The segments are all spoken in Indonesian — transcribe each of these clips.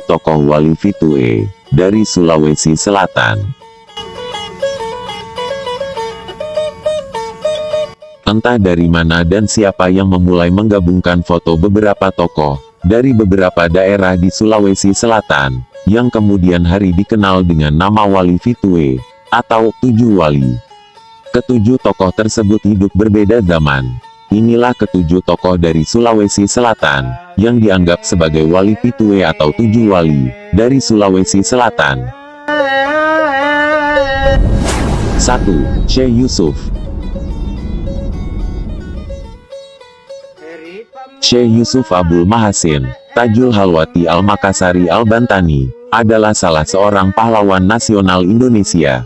tokoh wali Fitue dari Sulawesi Selatan. Entah dari mana dan siapa yang memulai menggabungkan foto beberapa tokoh dari beberapa daerah di Sulawesi Selatan, yang kemudian hari dikenal dengan nama Wali Fitue, atau 7 Wali. Ketujuh tokoh tersebut hidup berbeda zaman. Inilah ketujuh tokoh dari Sulawesi Selatan, yang dianggap sebagai Wali Fitue atau 7 Wali dari Sulawesi Selatan. 1. Syekh Yusuf. Syekh Yusuf Abul Mahasin, Tajul Halwati Al-Makassari Al-Bantani, adalah salah seorang pahlawan nasional Indonesia.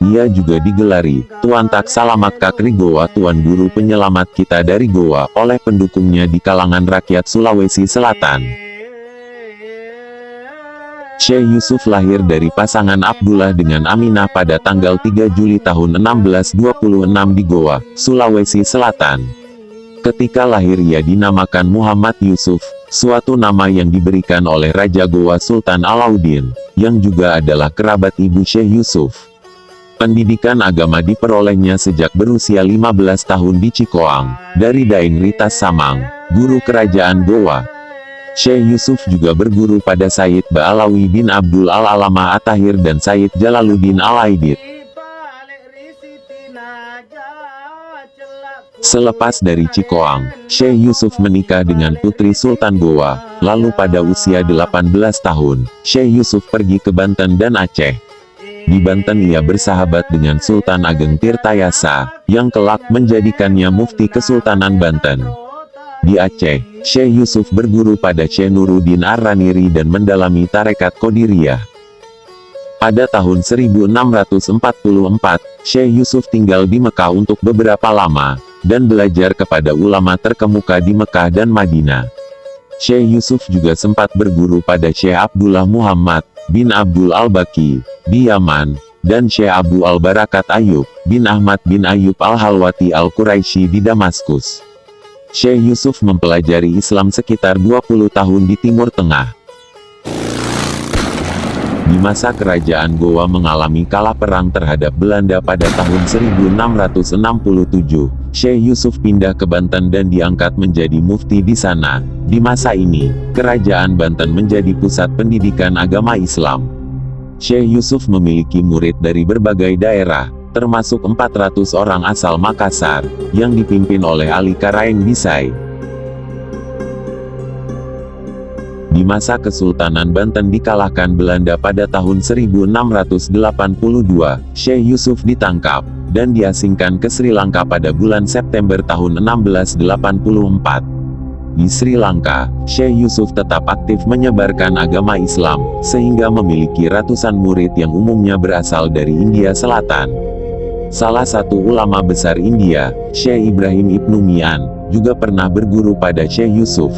Ia juga digelari Tuan Tak Salamat Kakri Goa, Tuan Guru Penyelamat Kita dari Goa, oleh pendukungnya di kalangan rakyat Sulawesi Selatan. Syekh Yusuf lahir dari pasangan Abdullah dengan Aminah pada tanggal 3 Juli tahun 1626 di Goa, Sulawesi Selatan. Ketika lahir ia dinamakan Muhammad Yusuf, suatu nama yang diberikan oleh Raja Goa Sultan Alauddin, yang juga adalah kerabat ibu Syekh Yusuf. Pendidikan agama diperolehnya sejak berusia 15 tahun di Cikoang, dari Daeng Ritas Samang, guru kerajaan Goa. Syekh Yusuf juga berguru pada Sayyid Ba'alawi bin Abdul Al-Alama At-Tahir dan Sayyid Jalaluddin Al-Aidid. Selepas dari Cikoang, Syekh Yusuf menikah dengan putri Sultan Goa, lalu pada usia 18 tahun, Syekh Yusuf pergi ke Banten dan Aceh. Di Banten ia bersahabat dengan Sultan Ageng Tirtayasa, yang kelak menjadikannya mufti Kesultanan Banten. Di Aceh, Syekh Yusuf berguru pada Syekh Nuruddin Ar-Raniri dan mendalami tarekat Qadiriyah. Pada tahun 1644, Syekh Yusuf tinggal di Mekah untuk beberapa lama, dan belajar kepada ulama terkemuka di Mekah dan Madinah. Syekh Yusuf juga sempat berguru pada Syekh Abdullah Muhammad bin Abdul Al-Baki di Yaman, dan Syekh Abu Al-Barakat Ayub bin Ahmad bin Ayub Al-Halwati Al-Quraisy di Damaskus. Syekh Yusuf mempelajari Islam sekitar 20 tahun di Timur Tengah. Di masa kerajaan Goa mengalami kalah perang terhadap Belanda pada tahun 1667, Syekh Yusuf pindah ke Banten dan diangkat menjadi mufti di sana. Di masa ini, kerajaan Banten menjadi pusat pendidikan agama Islam. Syekh Yusuf memiliki murid dari berbagai daerah, termasuk 400 orang asal Makassar, yang dipimpin oleh Ali Karaeng Bisai. Di masa Kesultanan Banten dikalahkan Belanda pada tahun 1682, Syekh Yusuf ditangkap, dan diasingkan ke Sri Lanka pada bulan September tahun 1684. Di Sri Lanka, Syekh Yusuf tetap aktif menyebarkan agama Islam, sehingga memiliki ratusan murid yang umumnya berasal dari India Selatan. Salah satu ulama besar India, Syekh Ibrahim Ibnu Mian, juga pernah berguru pada Syekh Yusuf.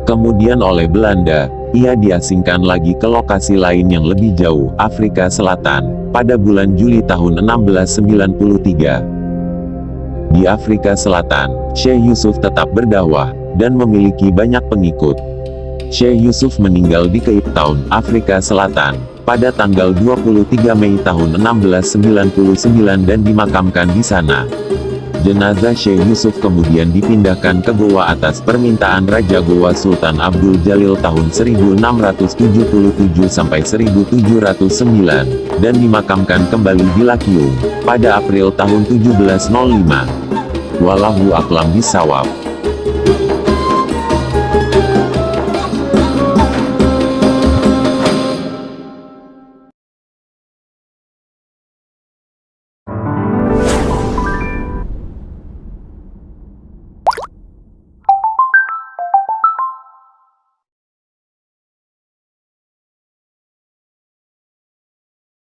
Kemudian oleh Belanda, ia diasingkan lagi ke lokasi lain yang lebih jauh, Afrika Selatan, pada bulan Juli tahun 1693. Di Afrika Selatan, Syekh Yusuf tetap berdakwah, dan memiliki banyak pengikut. Syekh Yusuf meninggal di Cape Town, Afrika Selatan, pada tanggal 23 Mei tahun 1699 dan dimakamkan di sana. Jenazah Syekh Yusuf kemudian dipindahkan ke Goa atas permintaan Raja Goa Sultan Abdul Jalil tahun 1677–1709, dan dimakamkan kembali di Lakiung, pada April tahun 1705. Wallahu a'lam bishawab.